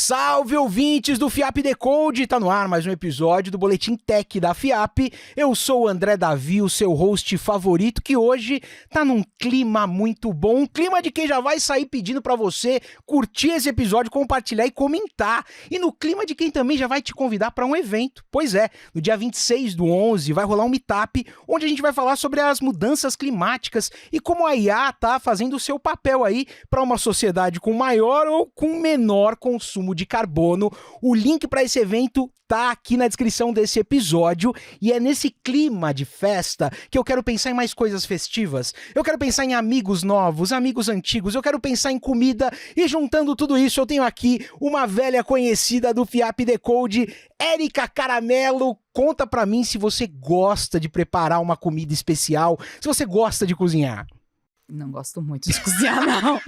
Salve, ouvintes do FIAP Decode! Tá no ar mais um episódio do Boletim Tech da FIAP. Eu sou o André Davi, o seu host favorito, que hoje tá num clima muito bom. Um clima de quem já vai sair pedindo pra você curtir esse episódio, compartilhar e comentar. E no clima de quem também já vai te convidar pra um evento. Pois é, no dia 26/11 vai rolar um meetup, onde a gente vai falar sobre as mudanças climáticas e como a IA tá fazendo o seu papel aí pra uma sociedade com maior ou com menor consumo de carbono. O link para esse evento tá aqui na descrição desse episódio e é nesse clima de festa que eu quero pensar em mais coisas festivas. Eu quero pensar em amigos novos, amigos antigos, eu quero pensar em comida e juntando tudo isso eu tenho aqui uma velha conhecida do FIAP Decode, Érica Caramelo. Conta pra mim se você gosta de preparar uma comida especial, se você gosta de cozinhar. Não gosto muito de cozinhar, não.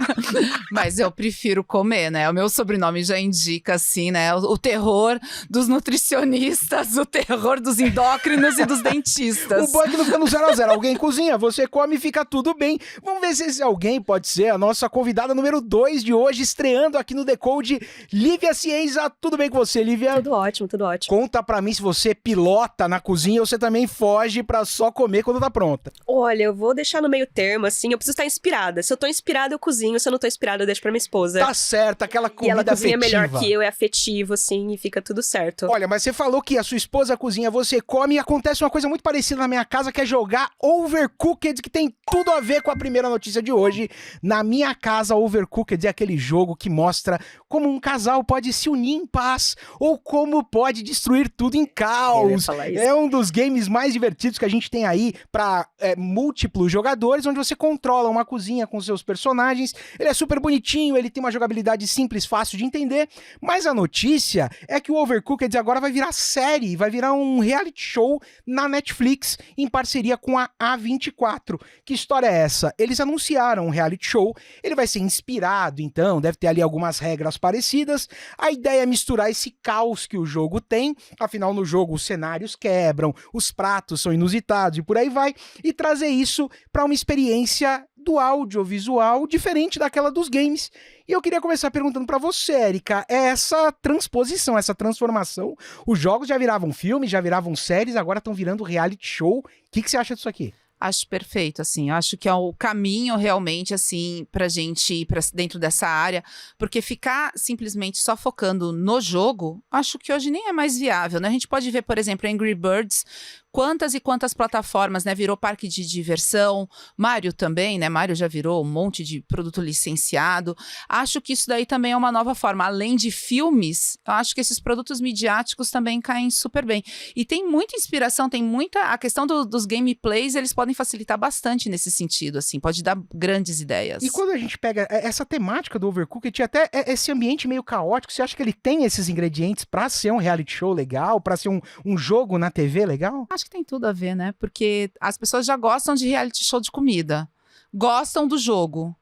Mas eu prefiro comer, né? O meu sobrenome já indica, assim, né? O terror dos nutricionistas, o terror dos endócrinos e dos dentistas. O bom é que não fica no 0 a 0. Alguém cozinha, você come e fica tudo bem. Vamos ver se esse alguém pode ser a nossa convidada número 2 de hoje, estreando aqui no Decode, Lívia Cienza. Tudo bem com você, Lívia? Tudo ótimo, tudo ótimo. Conta pra mim se você pilota na cozinha ou você também foge pra só comer quando tá pronta. Olha, eu vou deixar no meio termo, assim, eu preciso estar inspirada. Se eu tô inspirada, eu cozinho. Se eu não tô inspirada, eu deixo pra minha esposa. Tá certo, aquela comida e ela cozinha afetiva. melhor que eu, é afetivo, assim, e fica tudo certo. Olha, mas você falou que a sua esposa cozinha, você come, e acontece uma coisa muito parecida na minha casa, que é jogar Overcooked, que tem tudo a ver com a primeira notícia de hoje. Na minha casa, Overcooked é aquele jogo que mostra como um casal pode se unir em paz, ou como pode destruir tudo em caos. É um dos games mais divertidos que a gente tem aí pra múltiplos jogadores, onde você controla uma cozinha com seus personagens. Ele é super bonitinho, ele tem uma jogabilidade simples, fácil de entender, mas a notícia é que o Overcooked agora vai virar série, vai virar um reality show na Netflix, em parceria com a A24. Que história é essa? Eles anunciaram um reality show, ele vai ser inspirado, então, deve ter ali algumas regras parecidas. A ideia é misturar esse caos que o jogo tem, afinal no jogo os cenários quebram, os pratos são inusitados e por aí vai, e trazer isso para uma experiência do audiovisual diferente daquela dos games. E eu queria começar perguntando pra você, Érica, essa transposição, essa transformação, os jogos já viravam filmes, já viravam séries, agora estão virando reality show. O que você acha disso aqui? Acho perfeito, assim, acho que é o caminho realmente, assim, pra gente ir pra dentro dessa área, porque ficar simplesmente só focando no jogo, acho que hoje nem é mais viável, né? A gente pode ver, por exemplo, Angry Birds, quantas e quantas plataformas, né? Virou parque de diversão, Mario também, né? Mario já virou um monte de produto licenciado. Acho que isso daí também é uma nova forma. Além de filmes, eu acho que esses produtos midiáticos também caem super bem. E tem muita inspiração, tem muita... A questão dos gameplays, eles podem facilitar bastante nesse sentido, assim. Pode dar grandes ideias. E quando a gente pega essa temática do Overcooked, até esse ambiente meio caótico, você acha que ele tem esses ingredientes pra ser um reality show legal, pra ser um jogo na TV legal? Acho que tem tudo a ver, né? Porque as pessoas já gostam de reality show de comida. Gostam do jogo.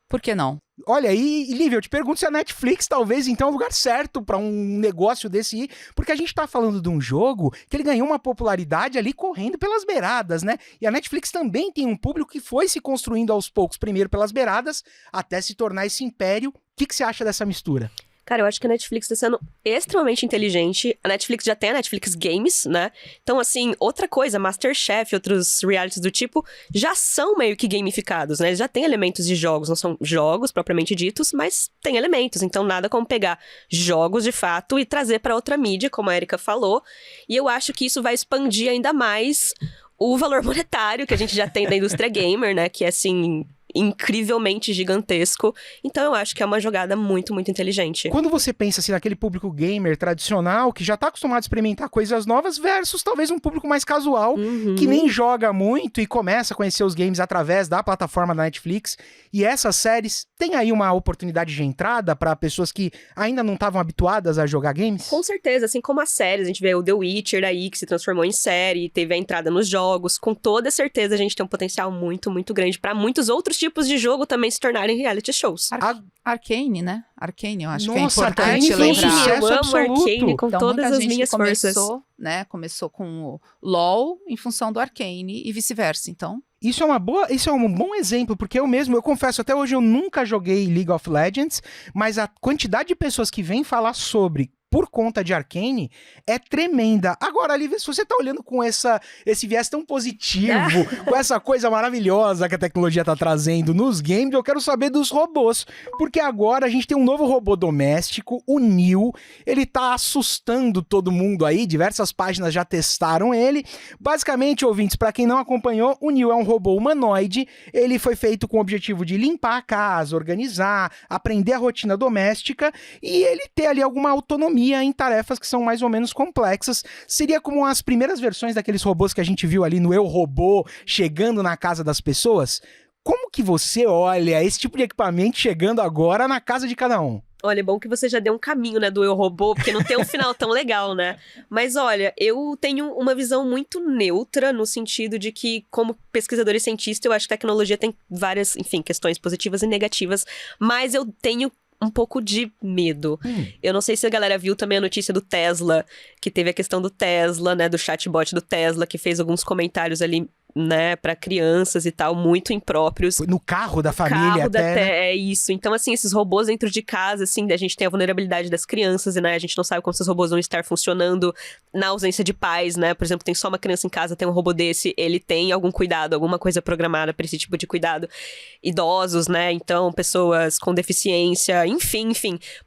Por que não? Olha, e Lívia, eu te pergunto se a Netflix talvez então é o lugar certo pra um negócio desse ir, porque a gente tá falando de um jogo que ele ganhou uma popularidade ali correndo pelas beiradas, né? E a Netflix também tem um público que foi se construindo aos poucos, primeiro pelas beiradas, até se tornar esse império. O que você acha dessa mistura? Cara, eu acho que a Netflix tá sendo extremamente inteligente. A Netflix já tem a Netflix Games, né? Então, assim, outra coisa, MasterChef, outros realities do tipo, já são meio que gamificados, né? Eles já têm elementos de jogos, não são jogos propriamente ditos, mas tem elementos. Então, nada como pegar jogos, de fato, e trazer pra outra mídia, como a Érica falou. E eu acho que isso vai expandir ainda mais o valor monetário que a gente já tem da indústria gamer, né? Que é, assim... incrivelmente gigantesco. Então eu acho que é uma jogada muito, muito inteligente. Quando você pensa assim naquele público gamer tradicional, que já tá acostumado a experimentar coisas novas, versus talvez um público mais casual, que nem joga muito e começa a conhecer os games através da plataforma da Netflix, e essas séries têm aí uma oportunidade de entrada para pessoas que ainda não estavam habituadas a jogar games? Com certeza, assim como as séries, a gente vê o The Witcher aí, que se transformou em série, teve a entrada nos jogos, com toda certeza a gente tem um potencial muito, muito grande para muitos outros tipos tipos de jogo também se tornarem reality shows. Arcane, né? Arcane, eu acho Nossa, que é Arcane importante foi um lembrar. sucesso Eu amo absoluto. Arcane com Então, todas muita as gente minhas forças. Começou com o LoL em função do Arcane e vice-versa, então... Isso é um bom exemplo, porque eu confesso, até hoje eu nunca joguei League of Legends, mas a quantidade de pessoas que vêm falar sobre por conta de Arcane é tremenda. Agora, Lívia, se você tá olhando com esse viés tão positivo, com essa coisa maravilhosa que a tecnologia tá trazendo nos games, eu quero saber dos robôs, porque agora a gente tem um novo robô doméstico, o Neo, ele tá assustando todo mundo aí, diversas páginas já testaram ele. Basicamente, ouvintes, pra quem não acompanhou, o Neo é um robô humanoide, ele foi feito com o objetivo de limpar a casa, organizar, aprender a rotina doméstica e ele ter ali alguma autonomia em tarefas que são mais ou menos complexas. Seria como as primeiras versões daqueles robôs que a gente viu ali no Eu, Robô, chegando na casa das pessoas. Como que você olha esse tipo de equipamento chegando agora na casa de cada um? Olha, é bom que você já deu um caminho, né, do Eu, Robô, porque não tem um final tão legal, né? Mas olha, eu tenho uma visão muito neutra, no sentido de que, como pesquisador e cientista, eu acho que a tecnologia tem várias, enfim, questões positivas e negativas, mas eu tenho um pouco de medo. Eu não sei se a galera viu também a notícia do Tesla, que teve a questão do Tesla, né, do chatbot do Tesla, que fez alguns comentários ali, né, pra crianças e tal, muito impróprios. No carro da família até, né? É isso. Então, assim, esses robôs dentro de casa, assim, a gente tem a vulnerabilidade das crianças, e, né, a gente não sabe como esses robôs vão estar funcionando na ausência de pais, né? Por exemplo, tem só uma criança em casa, tem um robô desse, ele tem algum cuidado, alguma coisa programada pra esse tipo de cuidado. Idosos, né? Então, pessoas com deficiência, enfim.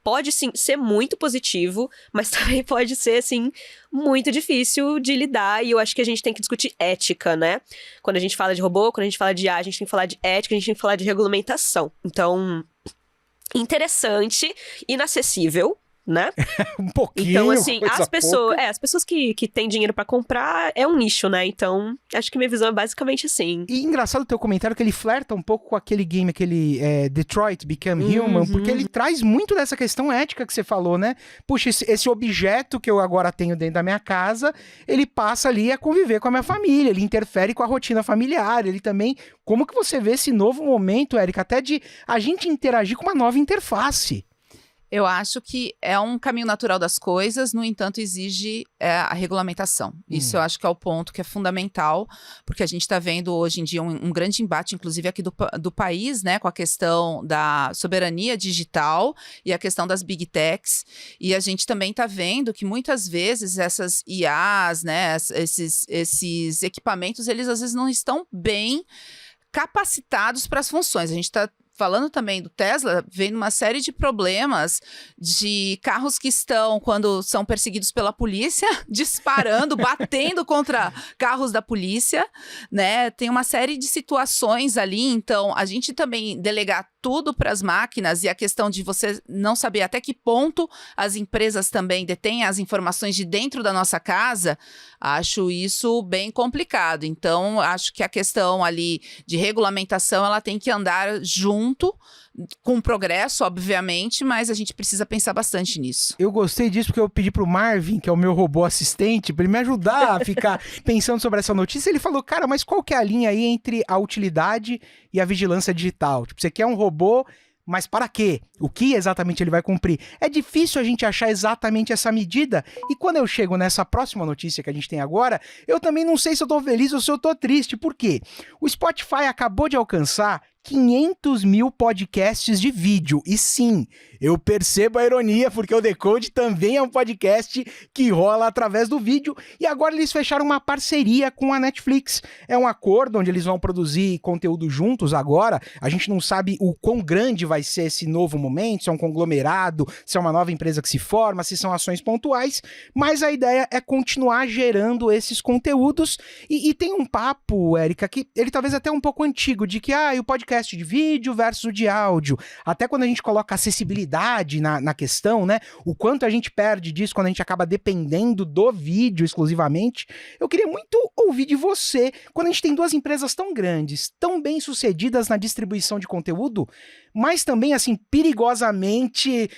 Pode, sim, ser muito positivo, mas também pode ser, assim, muito difícil de lidar, e eu acho que a gente tem que discutir ética, né? Quando a gente fala de robô, quando a gente fala de IA, a gente tem que falar de ética, a gente tem que falar de regulamentação. Então, interessante, inacessível, né? Um pouquinho. Então, assim, coisa as pessoas que têm dinheiro pra comprar é um nicho, né? Então, acho que minha visão é basicamente assim. E engraçado o teu comentário que ele flerta um pouco com aquele game, Detroit Become Human, porque ele traz muito dessa questão ética que você falou, né? Puxa, esse objeto que eu agora tenho dentro da minha casa, ele passa ali a conviver com a minha família, ele interfere com a rotina familiar, ele também... Como que você vê esse novo momento, Érica, até de a gente interagir com uma nova interface? Eu acho que é um caminho natural das coisas, no entanto, exige a regulamentação. Isso eu acho que é o ponto que é fundamental, porque a gente está vendo hoje em dia um grande embate, inclusive aqui do país, né, com a questão da soberania digital e a questão das big techs. E a gente também está vendo que muitas vezes essas IAs, né, esses equipamentos, eles às vezes não estão bem capacitados para as funções. A gente está falando também do Tesla, vendo uma série de problemas de carros que estão, quando são perseguidos pela polícia, disparando, batendo contra carros da polícia, né? Tem uma série de situações ali, então a gente também delegar tudo para as máquinas e a questão de você não saber até que ponto as empresas também detêm as informações de dentro da nossa casa, acho isso bem complicado. Então, acho que a questão ali de regulamentação, ela tem que andar junto, com progresso, obviamente, mas a gente precisa pensar bastante nisso. Eu gostei disso porque eu pedi pro Marvin, que é o meu robô assistente, pra ele me ajudar a ficar pensando sobre essa notícia. Ele falou, cara, mas qual que é a linha aí entre a utilidade e a vigilância digital? Tipo, você quer um robô, mas para quê? O que exatamente ele vai cumprir? É difícil a gente achar exatamente essa medida. E quando eu chego nessa próxima notícia que a gente tem agora, eu também não sei se eu tô feliz ou se eu tô triste. Por quê? O Spotify acabou de alcançar 500 mil podcasts de vídeo. E sim, eu percebo a ironia, porque o Decode também é um podcast que rola através do vídeo. E agora eles fecharam uma parceria com a Netflix. É um acordo onde eles vão produzir conteúdo juntos agora. A gente não sabe o quão grande vai ser esse novo momento, se é um conglomerado, se é uma nova empresa que se forma, se são ações pontuais. Mas a ideia é continuar gerando esses conteúdos. E tem um papo, Érica, que ele talvez até um pouco antigo, de que o podcast de vídeo versus o de áudio. Até quando a gente coloca acessibilidade na questão, né? O quanto a gente perde disso quando a gente acaba dependendo do vídeo exclusivamente. Eu queria muito ouvir de você, quando a gente tem duas empresas tão grandes, tão bem sucedidas na distribuição de conteúdo, mas também, assim, perigosamente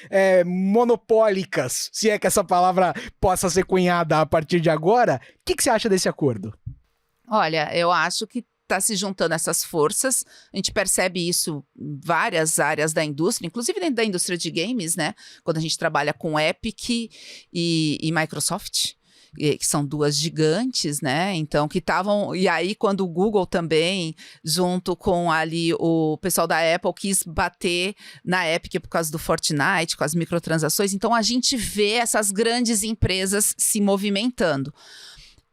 monopólicas, se é que essa palavra possa ser cunhada a partir de agora. O que você acha desse acordo? Olha, eu acho que tá se juntando essas forças. A gente percebe isso em várias áreas da indústria, inclusive dentro da indústria de games, né? Quando a gente trabalha com Epic e Microsoft, que são duas gigantes, né? Então, que estavam... E aí, quando o Google também, junto com ali o pessoal da Apple, quis bater na Epic por causa do Fortnite, com as microtransações. Então, a gente vê essas grandes empresas se movimentando.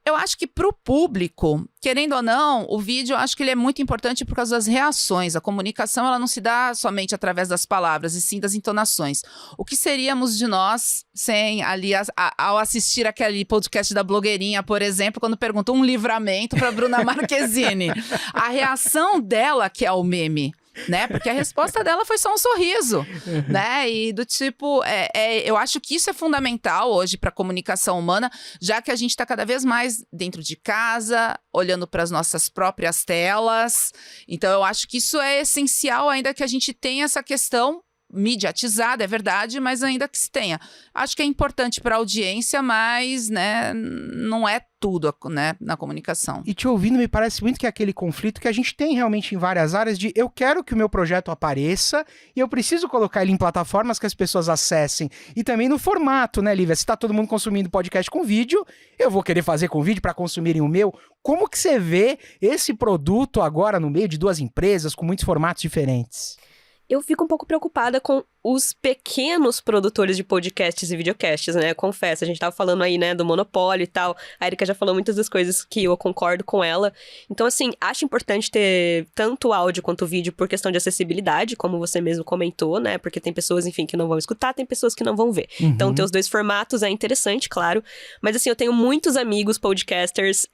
Eu acho que para o público, querendo ou não, o vídeo, eu acho que ele é muito importante por causa das reações. A comunicação, ela não se dá somente através das palavras, e sim das entonações. O que seríamos de nós sem ali, ao assistir aquele podcast da blogueirinha, por exemplo, quando perguntou um livramento para Bruna Marquezine? A reação dela que é o meme. Né? Porque a resposta dela foi só um sorriso, né? E do tipo, eu acho que isso é fundamental hoje para a comunicação humana, já que a gente está cada vez mais dentro de casa, olhando para as nossas próprias telas. Então, eu acho que isso é essencial, ainda que a gente tenha essa questão mediatizada, é verdade, mas ainda que se tenha. Acho que é importante para a audiência, mas, né, não é tudo, né, na comunicação. E te ouvindo, me parece muito que é aquele conflito que a gente tem realmente em várias áreas de eu quero que o meu projeto apareça e eu preciso colocar ele em plataformas que as pessoas acessem. E também no formato, né, Lívia? Se tá todo mundo consumindo podcast com vídeo, eu vou querer fazer com vídeo para consumirem o meu. Como que você vê esse produto agora no meio de duas empresas com muitos formatos diferentes? Eu fico um pouco preocupada com os pequenos produtores de podcasts e videocasts, né? Eu confesso, a gente tava falando aí, né, do monopólio e tal. A Erika já falou muitas das coisas que eu concordo com ela. Então, assim, acho importante ter tanto áudio quanto vídeo por questão de acessibilidade, como você mesmo comentou, né? Porque tem pessoas, enfim, que não vão escutar, tem pessoas que não vão ver. Então, ter os dois formatos é interessante, claro. Mas, assim, eu tenho muitos amigos podcasters,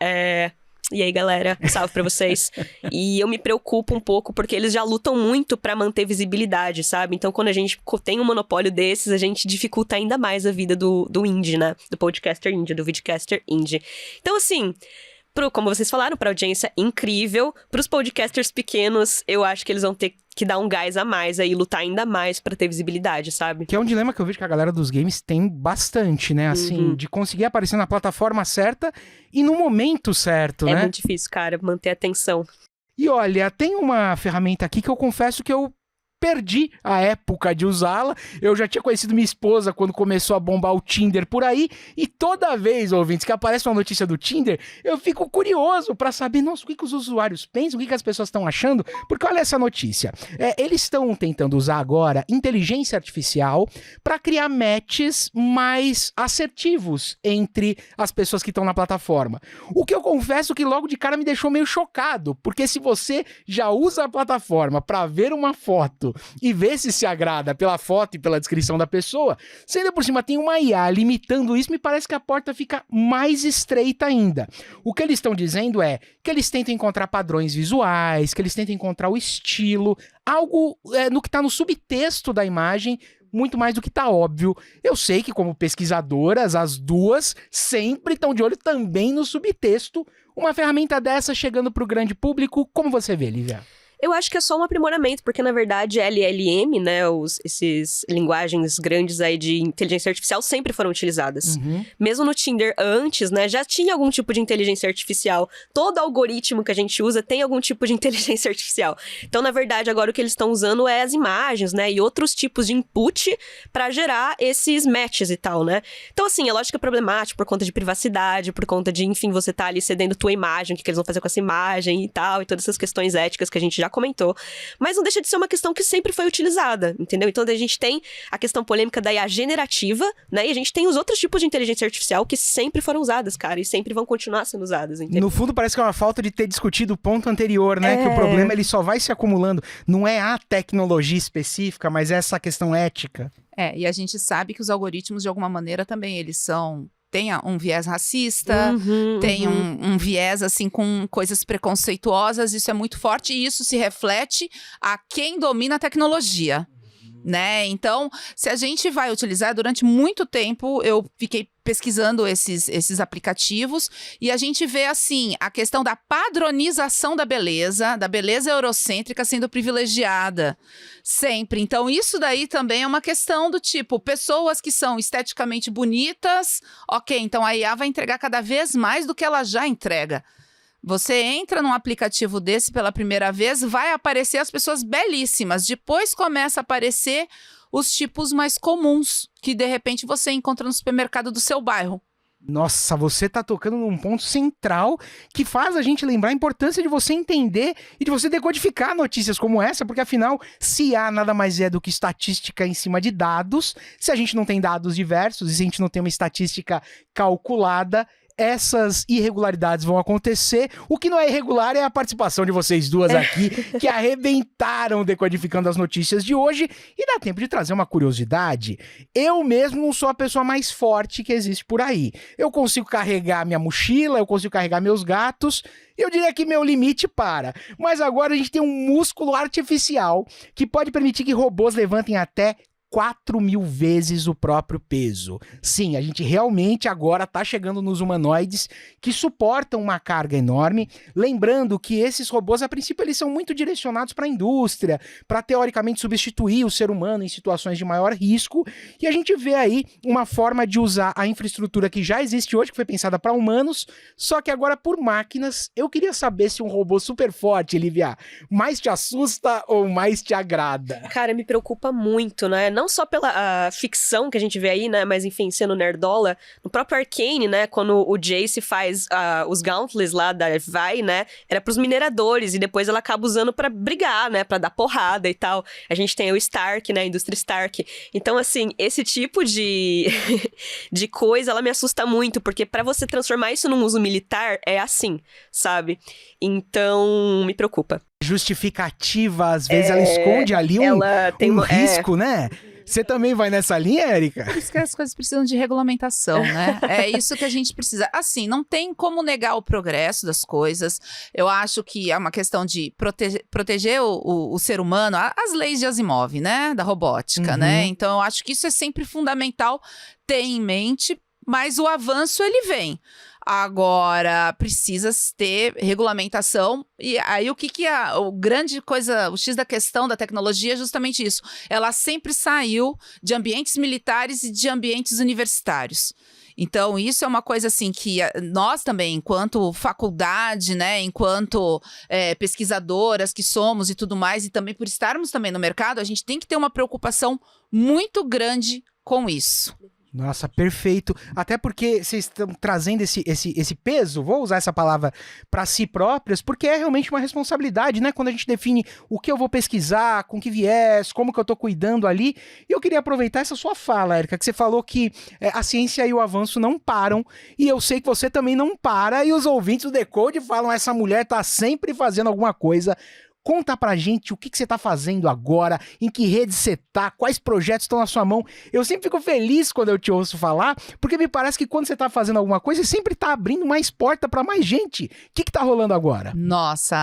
E aí, galera, salve pra vocês. E eu me preocupo um pouco, porque eles já lutam muito pra manter visibilidade, sabe? Então, quando a gente tem um monopólio desses, a gente dificulta ainda mais a vida do indie, né? Do podcaster indie, do videocaster indie. Então, assim, como vocês falaram, pra audiência incrível. Pros podcasters pequenos, eu acho que eles vão ter que dar um gás a mais aí, lutar ainda mais pra ter visibilidade, sabe? Que é um dilema que eu vejo que a galera dos games tem bastante, né? Assim, de conseguir aparecer na plataforma certa e no momento certo, né? É muito difícil, cara, manter a atenção. E olha, tem uma ferramenta aqui que eu confesso que eu perdi a época de usá-la. Eu já tinha conhecido minha esposa quando começou a bombar o Tinder por aí, e toda vez, ouvintes, que aparece uma notícia do Tinder, eu fico curioso pra saber, nossa, o que os usuários pensam, o que as pessoas estão achando, porque olha essa notícia. Eles estão tentando usar agora inteligência artificial pra criar matches mais assertivos entre as pessoas que estão na plataforma. O que eu confesso que logo de cara me deixou meio chocado, porque se você já usa a plataforma pra ver uma foto e ver se agrada pela foto e pela descrição da pessoa, se ainda por cima tem uma IA limitando isso, me parece que a porta fica mais estreita ainda. O que eles estão dizendo é que eles tentam encontrar padrões visuais, que eles tentam encontrar o estilo, algo no que está no subtexto da imagem, muito mais do que tá óbvio. Eu sei que como pesquisadoras, as duas sempre estão de olho também no subtexto. Uma ferramenta dessa chegando para o grande público, como você vê, Lívia? Eu acho que é só um aprimoramento, porque na verdade LLM, né, esses linguagens grandes aí de inteligência artificial sempre foram utilizadas. Mesmo no Tinder antes, né, já tinha algum tipo de inteligência artificial. Todo algoritmo que a gente usa tem algum tipo de inteligência artificial. Então, na verdade, agora o que eles estão usando é as imagens, né, e outros tipos de input pra gerar esses matches e tal, né. Então, assim, é lógico que é problemático por conta de privacidade, por conta de, enfim, você tá ali cedendo tua imagem, o que eles vão fazer com essa imagem e tal, e todas essas questões éticas que a gente já comentou, mas não deixa de ser uma questão que sempre foi utilizada, entendeu? Então a gente tem a questão polêmica da IA generativa, né? E a gente tem os outros tipos de inteligência artificial que sempre foram usadas, cara, e sempre vão continuar sendo usadas, entendeu? No fundo parece que é uma falta de ter discutido o ponto anterior, né? Que o problema ele só vai se acumulando. Não é a tecnologia específica, mas é essa questão ética. E a gente sabe que os algoritmos, de alguma maneira, também eles tem um viés racista, tem um viés, assim, com coisas preconceituosas, isso é muito forte, e isso se reflete a quem domina a tecnologia, né? Então, se a gente vai utilizar, durante muito tempo, eu fiquei pesquisando esses aplicativos, e a gente vê, assim, a questão da padronização da beleza eurocêntrica sendo privilegiada, sempre. Então, isso daí também é uma questão do tipo, pessoas que são esteticamente bonitas, ok, então a IA vai entregar cada vez mais do que ela já entrega. Você entra num aplicativo desse pela primeira vez, vai aparecer as pessoas belíssimas. Depois começa a aparecer os tipos mais comuns, que de repente você encontra no supermercado do seu bairro. Nossa, você tá tocando num ponto central que faz a gente lembrar a importância de você entender e de você decodificar notícias como essa, porque afinal, se há nada mais é do que estatística em cima de dados, se a gente não tem dados diversos e se a gente não tem uma estatística calculada, essas irregularidades vão acontecer. O que não é irregular é a participação de vocês duas aqui, que arrebentaram decodificando as notícias de hoje. E dá tempo de trazer uma curiosidade. Eu mesmo não sou a pessoa mais forte que existe por aí. Eu consigo carregar minha mochila, eu consigo carregar meus gatos. Eu diria que meu limite para. Mas agora a gente tem um músculo artificial que pode permitir que robôs levantem até 4.000 vezes o próprio peso. Sim, a gente realmente agora está chegando nos humanoides que suportam uma carga enorme. Lembrando que esses robôs, a princípio, eles são muito direcionados para a indústria, para teoricamente substituir o ser humano em situações de maior risco. E a gente vê aí uma forma de usar a infraestrutura que já existe hoje, que foi pensada para humanos, só que agora por máquinas. Eu queria saber se um robô super forte, Lívia, mais te assusta ou mais te agrada? Cara, me preocupa muito, né? Não só pela ficção que a gente vê aí, né? Mas, enfim, sendo nerdola, no próprio Arcane, né? Quando o Jace faz os Gauntlets lá da Vi, né? Era pros mineradores e depois ela acaba usando pra brigar, né? Pra dar porrada e tal. A gente tem o Stark, né? A indústria Stark. Então, assim, esse tipo de coisa, ela me assusta muito, porque pra você transformar isso num uso militar, é assim, sabe? Então, me preocupa. Justificativa, às vezes ela esconde ali um risco, né? Você também vai nessa linha, Érica? Por isso que as coisas precisam de regulamentação, né? É isso que a gente precisa. Assim, não tem como negar o progresso das coisas. Eu acho que é uma questão de proteger o ser humano, as leis de Asimov, né? Da robótica, né? Então, eu acho que isso é sempre fundamental ter em mente, mas o avanço, ele vem. Agora, precisa ter regulamentação. E aí, o grande coisa, o X da questão da tecnologia é justamente isso. Ela sempre saiu de ambientes militares e de ambientes universitários. Então, isso é uma coisa assim que nós também, enquanto faculdade, né, enquanto pesquisadoras que somos e tudo mais, e também por estarmos também no mercado, a gente tem que ter uma preocupação muito grande com isso. Nossa, perfeito. Até porque vocês estão trazendo esse peso, vou usar essa palavra, para si próprias, porque é realmente uma responsabilidade, né? Quando a gente define o que eu vou pesquisar, com que viés, como que eu tô cuidando ali. E eu queria aproveitar essa sua fala, Érica, que você falou que a ciência e o avanço não param, e eu sei que você também não para, e os ouvintes do Decode falam, essa mulher tá sempre fazendo alguma coisa. Conta pra gente o que você tá fazendo agora, em que rede você tá, quais projetos estão na sua mão. Eu sempre fico feliz quando eu te ouço falar, porque me parece que quando você tá fazendo alguma coisa, você sempre tá abrindo mais porta pra mais gente. O que tá rolando agora? Nossa,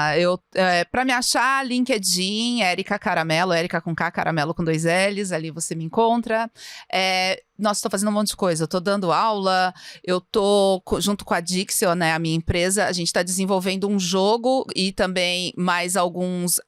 pra me achar, LinkedIn, Érica Caramelo, Érica com K, Caramelo com 2 L's, ali você me encontra. Nossa, tô fazendo um monte de coisa. Eu tô dando aula, eu tô junto com a Dixel, né, a minha empresa, a gente tá desenvolvendo um jogo e também mais alguns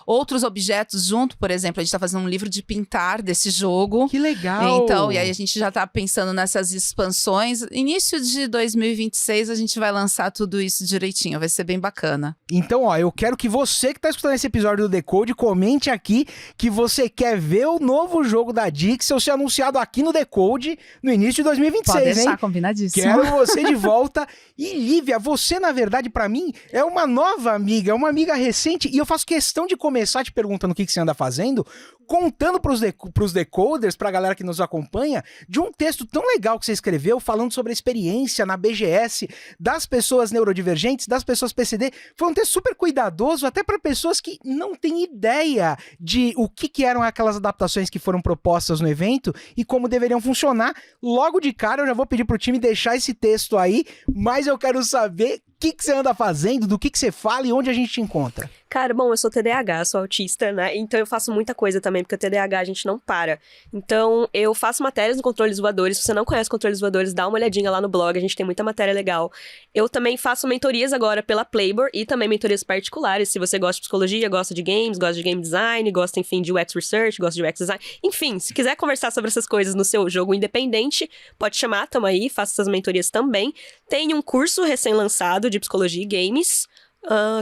outros objetos junto. Por exemplo, a gente tá fazendo um livro de pintar desse jogo. Que legal! Então, e aí a gente já tá pensando nessas expansões. Início de 2026 a gente vai lançar tudo isso direitinho, vai ser bem bacana. Então, ó, eu quero que você que tá escutando esse episódio do Decode, comente aqui que você quer ver o novo jogo da Dixel ser anunciado aqui no Decode no início de 2026, Pode deixar, hein? combinadíssimo. Quero você de volta. E Lívia, você, na verdade, pra mim, é uma nova amiga, uma amiga recente, e eu faço questão de começar te perguntando o que você anda fazendo, contando pros decoders, pra galera que nos acompanha, de um texto tão legal que você escreveu, falando sobre a experiência na BGS das pessoas neurodivergentes, das pessoas PCD. Foi um texto super cuidadoso, até para pessoas que não têm ideia de o que eram aquelas adaptações que foram propostas no evento e como deveriam funcionar. Logo de cara, eu já vou pedir pro time deixar esse texto aí, mas eu quero saber o que você anda fazendo, do que você fala e onde a gente te encontra. Cara, bom, eu sou TDAH, sou autista, né? Então eu faço muita coisa também, porque o TDAH a gente não para. Então eu faço matérias no Controles Voadores. Se você não conhece Controles Voadores, dá uma olhadinha lá no blog, a gente tem muita matéria legal. Eu também faço mentorias agora pela Playboy e também mentorias particulares. Se você gosta de psicologia, gosta de games, gosta de game design, gosta, enfim, de UX Research, gosta de UX Design. Enfim, se quiser conversar sobre essas coisas no seu jogo independente, pode chamar, tamo aí, faço essas mentorias também. Tem um curso recém-lançado curso de psicologia e games.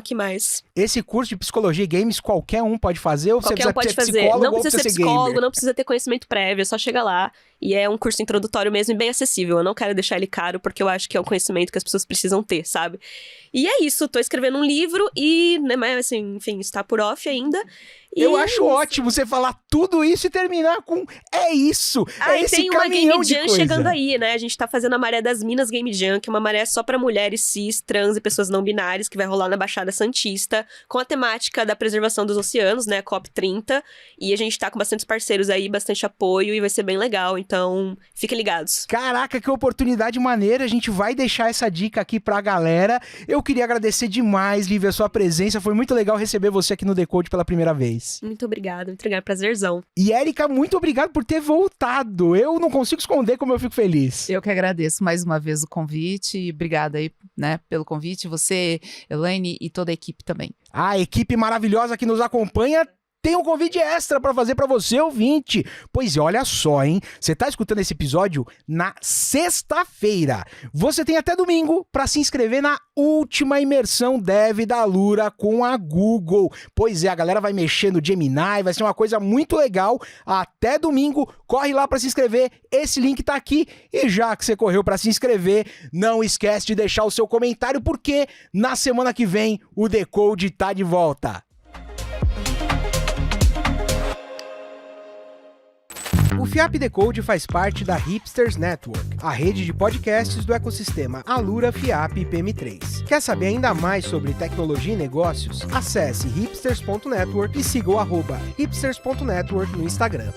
Que mais? Esse curso de psicologia e games qualquer um pode fazer? Ou Qualquer você um pode precisa ser fazer. psicólogo Não ou precisa ser gamer? psicólogo, não precisa ter conhecimento prévio, é só chegar lá. E é um curso introdutório mesmo e bem acessível. Eu não quero deixar ele caro porque eu acho que é um conhecimento que as pessoas precisam ter, sabe? E é isso, tô escrevendo um livro e, né, mas assim, enfim, está por off ainda. Eu acho ótimo você falar tudo isso e terminar com é isso, é e esse tem uma caminhão Game de Jam coisa. chegando aí, né? A gente tá fazendo a Maré das Minas Game Jam, que é uma maré só pra mulheres cis, trans e pessoas não binárias, que vai rolar na Baixada Santista, com a temática da preservação dos oceanos, né? COP30. E a gente tá com bastantes parceiros aí, bastante apoio e vai ser bem legal, então fiquem ligados. Caraca, que oportunidade maneira, a gente vai deixar essa dica aqui pra galera. Eu queria agradecer demais, Lívia, a sua presença, foi muito legal receber você aqui no Decode pela primeira vez. Muito obrigada, prazerzão. E Érica, muito obrigado por ter voltado, eu não consigo esconder como eu fico feliz. Eu que agradeço mais uma vez o convite, obrigada aí, né, pelo convite, você, Elaine e toda a equipe também. A equipe maravilhosa que nos acompanha tem um convite extra pra fazer pra você, ouvinte. Pois é, olha só, hein? Você tá escutando esse episódio na sexta-feira. Você tem até domingo pra se inscrever na última imersão Dev da Alura com a Google. Pois é, a galera vai mexer no Gemini, vai ser uma coisa muito legal. Até domingo, corre lá pra se inscrever. Esse link tá aqui. E já que você correu pra se inscrever, não esquece de deixar o seu comentário, porque na semana que vem o Decode tá de volta. O FIAP Decode faz parte da Hipsters Network, a rede de podcasts do ecossistema Alura, FIAP e PM3. Quer saber ainda mais sobre tecnologia e negócios? Acesse hipsters.network e siga o @hipsters.network no Instagram.